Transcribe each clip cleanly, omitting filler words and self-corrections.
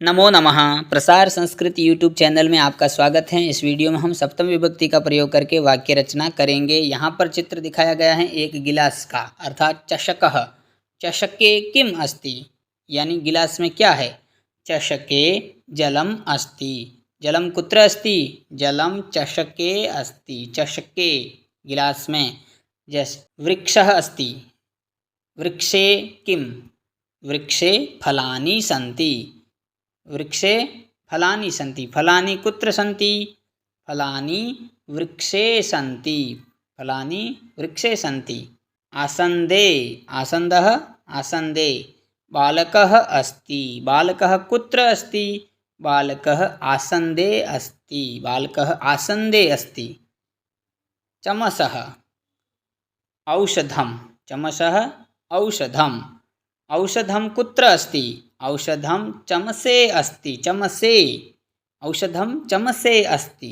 नमो नमः। प्रसार Sanskrit YouTube channel में आपका स्वागत है। इस वीडियो में हम सप्तम विभक्ति का प्रयोग करके वाक्य रचना करेंगे। यहाँ पर चित्र दिखाया गया है एक गिलास का, अर्थात चषकः। चषके किम अस्ति, यानी गिलास में क्या है। चषके जलम अस्ति। जलम कुत्र अस्ति, जलम चषके अस्ति। चषके गिलास में। वृक्षः अस्ति। वृक्षे किम, वृक्षे फलानि सन्ति। वृक्षे फलानि सन्ति। फलानि कुत्र सन्ति, फलानि वृक्षे सन्ति। फलानि वृक्षे सन्ति। आसन्दे, आसन्दः आसन्दे। बालकः अस्ति। बालकः कुत्र अस्ति, बालकः आसन्दे अस्ति। बालकः आसन्दे अस्ति। चमसः औषधं। चमसः औषधम्। औषधं कुत्र अस्ति, औषधं चमसे अस्ति। चमसे, औषधं चमसे अस्ति।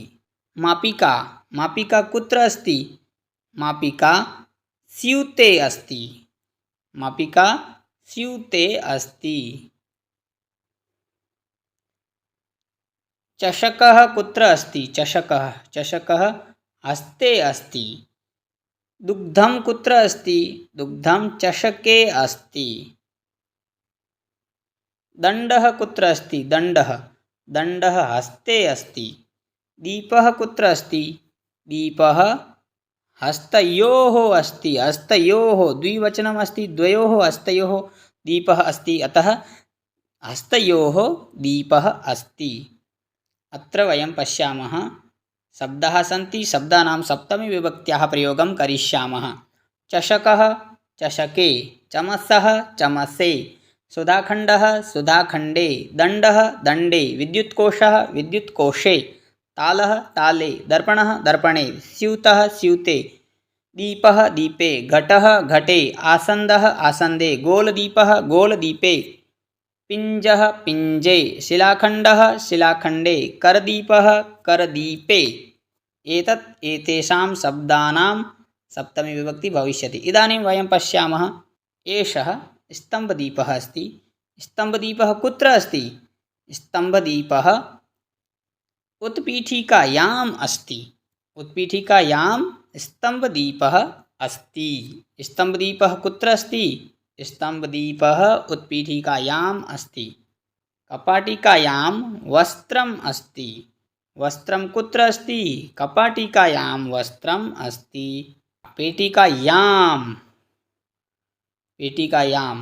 मापिका, मापिका कुत्र अस्ति, मापिका स्यूते अस्ति। मापिका स्यूते अस्ति। चषकः कुत्र अस्ति, चषकः, चषकः हस्ते अस्ति। दुग्धं कुत्र अस्ति, दुग्धं चषके अस्ति। दण्डः कुत्र अस्ति, दण्डः, दण्डः हस्ते अस्ति। दीपः कुत्र अस्ति, दीपः हस्तयोः अस्ति। हस्तयोः, द्विवचनम् अस्ति, द्वयोः हस्तयोः दीपः अस्ति, अतः हस्तयोः दीपः अस्ति। अत्र वयं पश्यामः शब्दाः सन्ति। शब्दानां सप्तमी विभक्त्याः प्रयोगं करिष्यामः। चषकः चषके, चमसः चमसे, सुधाखण्डः सुधाखण्डे, दण्डः दण्डे, विद्युत्कोशः विद्युत्कोशे, तालः ताले, दर्पणः दर्पणे, स्यूतः स्यूते, दीपः दीपे, घटः घटे, आसन्दः आसन्दे, गोलदीपः गोलदीपे, पिञ्जः पिञ्जे, शिलाखण्डः शिलाखण्डे, करदीपः करदीपे। एतेषां शब्दानां सप्तमी विभक्ति भविष्यति। इदानीं वयं पश्यामः एषः स्तम्भदीपः अस्ति। स्तम्भदीपः कुत्र अस्ति, स्तम्भदीपः उत्पीठिकायाम् अस्ति। उत्पीठिकायां स्तम्भदीपः अस्ति। स्तम्भदीपः कुत्र अस्ति, स्तम्भदीपः उत्पीठिकायाम् अस्ति। कपाटिकायां वस्त्रम् अस्ति। वस्त्रं कुत्र अस्ति, कपाटिकायां वस्त्रम् अस्ति। पेटिकायां, पेटिकायां,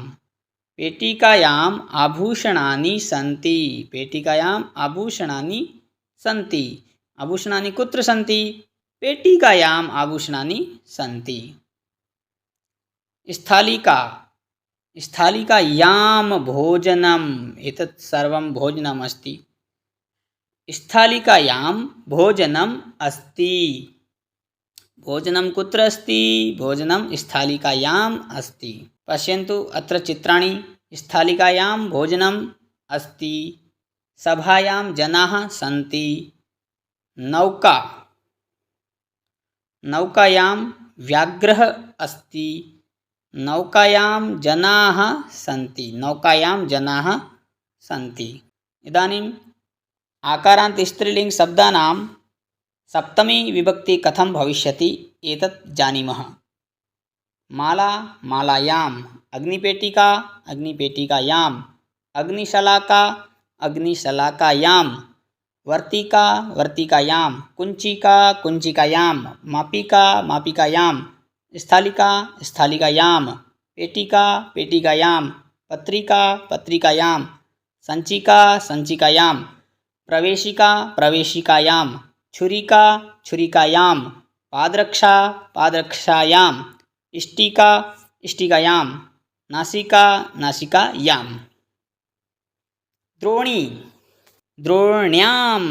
पेटिकायाम् आभूषणानि सन्ति। पेटिकायाम् आभूषणानि सन्ति। आभूषणानि कुत्र सन्ति, पेटिकायाम् आभूषणानि सन्ति। स्थालिका, स्थालिकायां भोजनम्, एतत् सर्वं भोजनम् अस्ति। स्थालिकायां भोजनम् अस्ति। भोजनं कुत्र अस्ति, भोजनं स्थालिकायाम् अस्ति। पश्यन्तु अत्र चित्राणि। स्थालिकायां भोजनम् अस्ति। सभायां जनाः सन्ति। नौका, नौकायां व्याघ्रः अस्ति। नौकायां जनाः सन्ति। नौकायां जनाः सन्ति। इदानीम् आकारान्त स्त्रीलिङ्ग शब्दानां सप्तमी विभक्ति कथं भविष्यति एतत् जानीमः। माला मालायाम्, अग्निपेटिका अग्निपेटिकायाम्, अग्निशलाका अग्निशलाकायां, वर्तिका वर्तिकायां, कुञ्चिका कुञ्चिकायां, मापिका मापिकायां, स्थालिका स्थालिकायां, पेटिका पेटिकायां, पत्रिका पत्रिकायां, सञ्चिका सञ्चिकायां, प्रवेशिका प्रवेशिकायां, छुरिका छुरिकायां, पादरक्षा पादरक्षायां, इष्टिका इष्टिकायां, नासिका नासिकायां। द्रोणी, द्रोण्यां,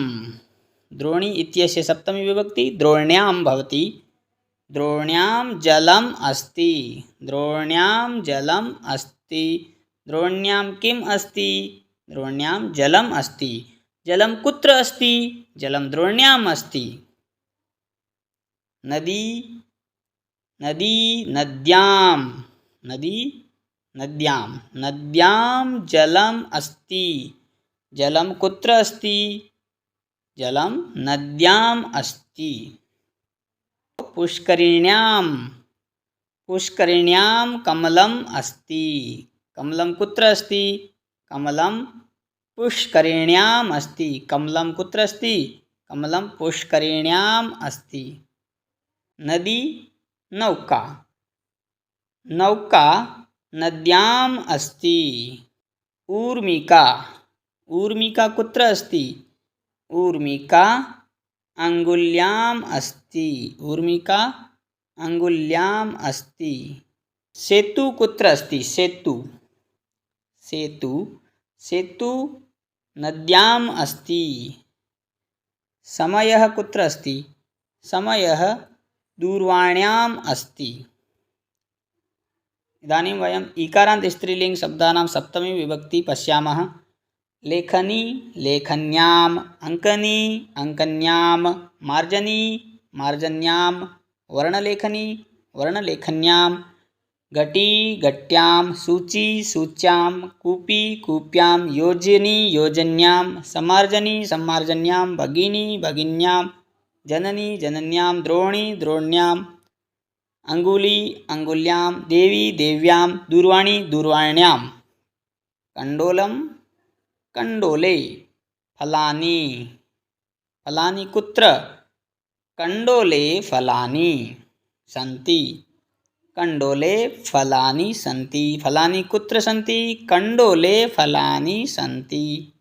द्रोणी इत्यस्य सप्तमी विभक्ति द्रोण्यां भवति। द्रोण्यां जलम् अस्ति। द्रोण्यां जलम् अस्ति। द्रोण्यां किम् अस्ति, द्रोण्यां जलम् अस्ति। जलं कुत्र अस्ति, जलं द्रोण्याम् अस्ति। नदी, नदी नद्यां, नदी नद्यां, नद्यां जलम् अस्ति। जलं कुत्र अस्ति? जलं नद्याम् अस्ति। पुष्करिण्यां, पुष्करिण्यां कमलम् अस्ति। कमलं कुत्र अस्ति? कमलं पुष्करिण्याम् अस्ति। कमलं कुत्र अस्ति? कमलं पुष्करिण्याम् अस्ति। नदी नौका, नौका नद्याम् अस्ति। ऊर्मिका, ऊर्मिका कुत्र अस्ति? ऊर्मिका अङ्गुल्याम् अस्ति। ऊर्मिका अङ्गुल्याम् अस्ति। सेतु कुत्र अस्ति? सेतु, सेतु, सेतु नद्याम् अस्ति। समयः कुत्र अस्ति? समयः दूरवाण्याम् अस्ति। इदानीं वयम् ईकारान्त स्त्रीलिङ्ग शब्दानां सप्तमी विभक्ति पश्यामः। लेखनी लेखन्याम्, अङ्कनी अङ्कन्याम्, मार्जनी मार्जन्याम्, वर्णलेखनी वर्णलेखन्याम्, घटी घट्यां, सूची सूच्यां, कूपी कूप्यां, योजनी योजन्यां, सम्मार्जनी सम्मार्जन्यां, भगिनी भगिन्यां, जननी जनन्यां, द्रोणी द्रोण्याम्, अंगुली अंगुल्यां, देवी देव्यां, दूरवाणी दूरवाण्यां। कंडोलं कंडोले। फलानि फलानि कुत्र? कंडोले फलानि सन्ति। कंडोले फलानि सन्ति। फलानि कुत्र सन्ति? कंडोले फलानि सन्ति।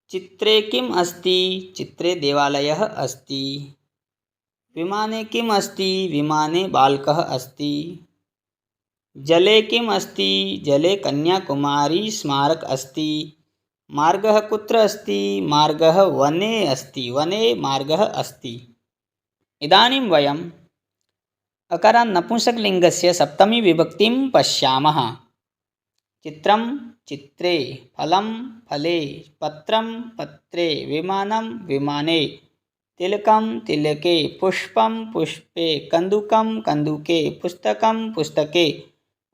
चित्रे किम् अस्ति? चित्रे देवालयः अस्ति। विमाने किम् अस्ति? विमाने बालकः अस्ति। जले किम् अस्ति? जले कन्याकुमारी स्मारक अस्ति। मार्गः कुत्र अस्ति? मार्गः वने अस्ति। वने मार्गः अस्ति। इदानीं वयम् अकारान्त नपुंसकलिङ्गस्य सप्तमी विभक्तिं पश्यामः। चित्रं चित्रे, फलं फले, पत्रं पत्रे, विमानं विमाने, तिलकं तिलके, पुष्पं पुष्पे, कन्दुकं कन्दुके, पुस्तकं पुस्तके,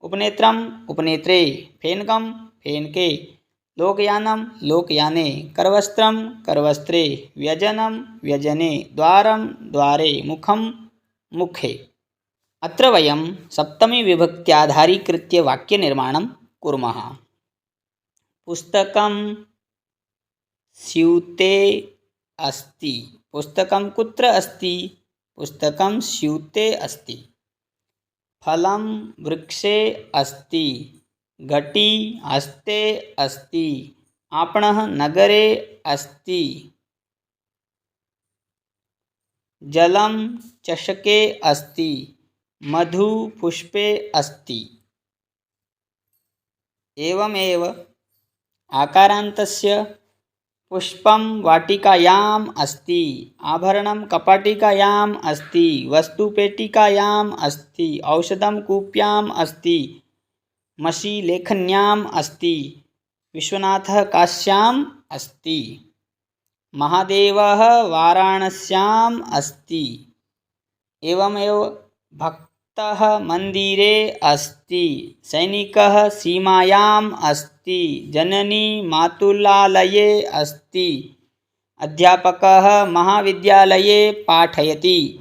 उपनेत्रम् उपनेत्रे, फेनकं फेनके, लोकयानं लोकयाने, करवस्त्रं करवस्त्रे, व्यजनं व्यजने, द्वारं द्वारे, मुखं मुखे। अत्र वयं सप्तमी विभक्त्याधारीकृत्य वाक्यनिर्माणं कुर्मः। पुस्तकं स्यूते अस्ति। पुस्तकं कुत्र अस्ति? पुस्तकं स्यूते अस्ति। फलं वृक्षे अस्ति। घटी हस्ते अस्ति। आपणः नगरे अस्ति। जलं चषके अस्ति। मधु पुष्पे अस्ति। एवमेव आकारान्तस्य पुष्पं वाटिकायाम् अस्ति। आभरणं कपाटिकायाम् अस्ति। वस्तुपेटिकायाम् अस्ति। औषधं कूप्याम् अस्ति। मषी लेखन्याम् अस्ति। विश्वनाथः काश्याम् अस्ति। महादेवः वाराणस्याम् अस्ति। एवमेव भक्तः मन्दिरे अस्ति। सैनिकः सीमायाम् अस्ति। जननी मातुलालये अस्ति। अध्यापकः महाविद्यालये पाठयति।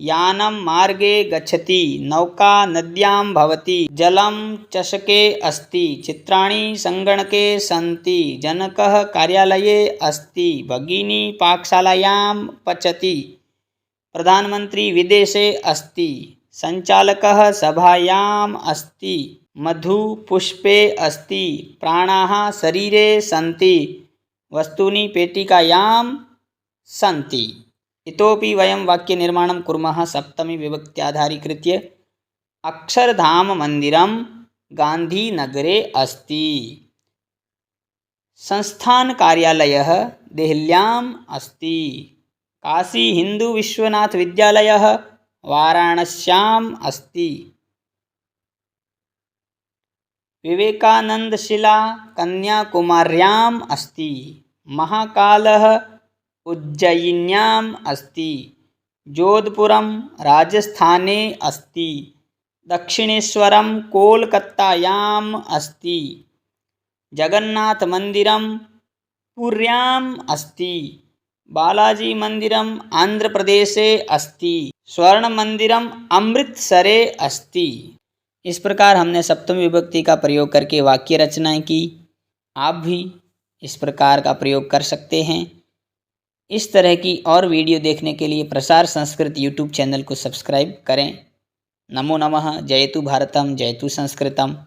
यानं मार्गे गच्छति। नौका नद्यां भवति। जलं चषके अस्ति। चित्राणि सङ्गणके सन्ति। जनकः कार्यालये अस्ति। भगिनी पाकशालायां पचति। प्रधानमन्त्री विदेशे अस्ति। सञ्चालकः सभायाम् अस्ति। मधु पुष्पे अस्ति। प्राणाः शरीरे सन्ति। वस्तूनि पेटिकायां सन्ति। इतोपि वयं वाक्यनिर्माणं कुर्मः सप्तमी विभक्त्याधारीकृत्य। अक्षरधाम मन्दिरं गान्धीनगरे अस्ति। संस्थान कार्यालयः देहल्याम् अस्ति। काशी हिन्दू विश्वनाथ विद्यालयः वाराणस्याम् अस्ति। विवेकानन्दशिला कन्याकुमार्याम् अस्ति। महाकालः उज्जयिन्याम् अस्ति। जोधपुरं राजस्थाने अस्ति। दक्षिणेश्वरं कोलकातायाम् अस्ति। जगन्नाथमन्दिरं पुर्याम् अस्ति। बालाजी मंदिरम आंध्र प्रदेशे अस्ति। स्वर्ण मंदिरम अमृतसरे अस्ति। इस प्रकार हमने सप्तमी विभक्ति का प्रयोग करके वाक्य रचनाएं की। आप भी इस प्रकार का प्रयोग कर सकते हैं। इस तरह की और वीडियो देखने के लिए प्रसार संस्कृत यूट्यूब चैनल को सब्सक्राइब करें। नमो नमः। जयतु भारतम, जयतु संस्कृतम।